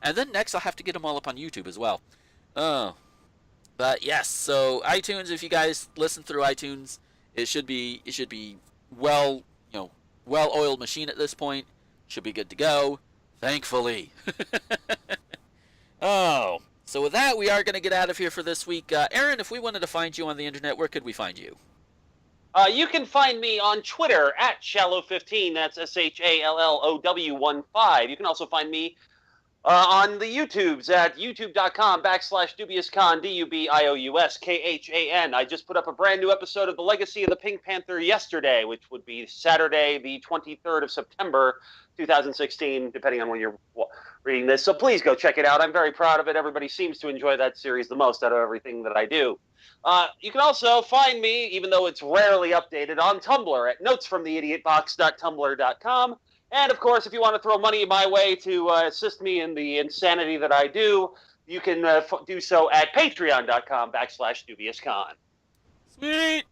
And then next I'll have to get them all up on YouTube as well. But yes, so iTunes, if you guys listen through iTunes, it should be well-oiled machine at this point. Should be good to go, thankfully. Oh, so with that, we are going to get out of here for this week. Erin, if we wanted to find you on the internet, where could we find you? You can find me on Twitter at Shallow15. That's SHALLOW15. You can also find me on the YouTubes at youtube.com/DubiousKhan, DubiousKhan. I just put up a brand new episode of The Legacy of the Pink Panther yesterday, which would be Saturday, the 23rd of September, 2016, depending on when you're reading this. So please go check it out. I'm very proud of it. Everybody seems to enjoy that series the most out of everything that I do. You can also find me, even though it's rarely updated, on Tumblr at notesfromtheidiotbox.tumblr.com. And, of course, if you want to throw money my way to assist me in the insanity that I do, you can do so at patreon.com/DubiousKhan. Sweet!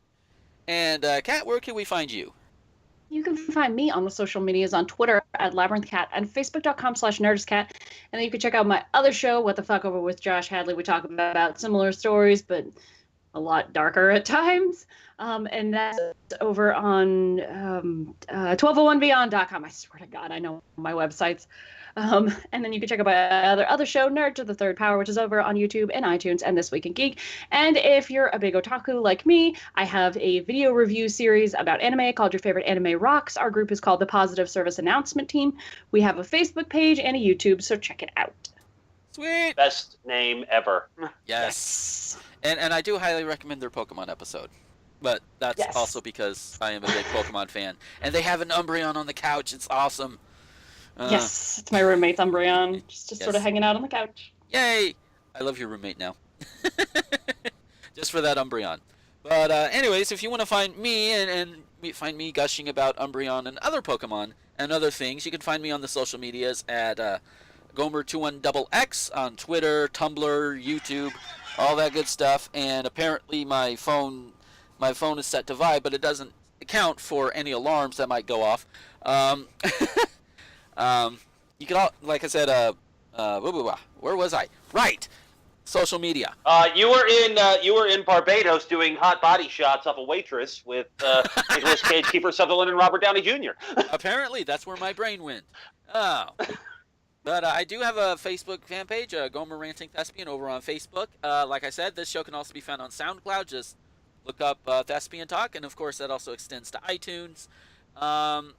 And, Kat, where can we find you? You can find me on the social medias on Twitter at LabyrinthCat and Facebook.com/NerdistCat. And then you can check out my other show, What the Fuck Over with Josh Hadley. We talk about similar stories, but a lot darker at times. And that's over on 1201beyond.com. I swear to God, I know my websites. And then you can check out my other show, Nerd to the Third Power, which is over on YouTube and iTunes and This Week in Geek. And if you're a big otaku like me, I have a video review series about anime called Your Favorite Anime Rocks. Our group is called the Positive Service Announcement Team. We have a Facebook page and a YouTube, so check it out. Sweet. Best name ever. Yes. And I do highly recommend their Pokemon episode. But that's also because I am a big Pokemon fan. And they have an Umbreon on the couch. It's awesome. Yes, it's my roommate's Umbreon. Just sort of hanging out on the couch. Yay! I love your roommate now. Just for that Umbreon. But anyways, if you want to find me and find me gushing about Umbreon and other Pokemon and other things, you can find me on the social medias at Gomer21XX on Twitter, Tumblr, YouTube, all that good stuff. And apparently my phone is set to vibe, but it doesn't account for any alarms that might go off. You can all, like I said, where was I? Right, social media. You were in Barbados doing hot body shots of a waitress with Nicolas Cage, Kiefer Sutherland, and Robert Downey Jr. Apparently, that's where my brain went. Oh. But I do have a Facebook fan page, Gomer Ranting Thespian, over on Facebook. Like I said, this show can also be found on SoundCloud. Just look up Thespian Talk, and of course that also extends to iTunes. And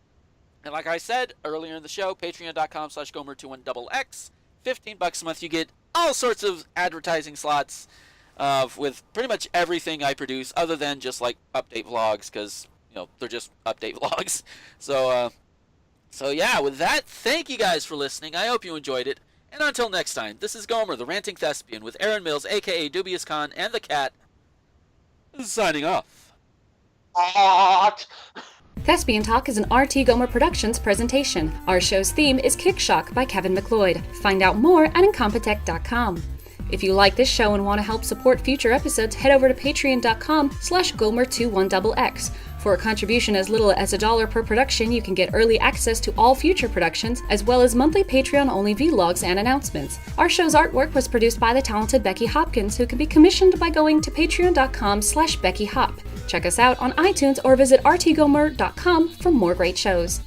like I said earlier in the show, patreon.com/Gomer21XX, $15 a month. You get all sorts of advertising slots with pretty much everything I produce, other than just like update vlogs, because they're just update vlogs. So yeah, with that, thank you guys for listening. I hope you enjoyed it. And until next time, this is Gomer, the Ranting Thespian, with Erin Mills, aka DubiousKhan, and the Cat, signing off. Thespian Talk is an RT Gomer Productions presentation. Our show's theme is Kick Shock by Kevin MacLeod. Find out more at Incompetech.com. If you like this show and want to help support future episodes, head over to patreon.com/Gomer21XX. For a contribution as little as $1 per production, you can get early access to all future productions, as well as monthly Patreon-only vlogs and announcements. Our show's artwork was produced by the talented Becky Hopkins, who can be commissioned by going to patreon.com/BeckyHop. Check us out on iTunes or visit rtgomer.com for more great shows.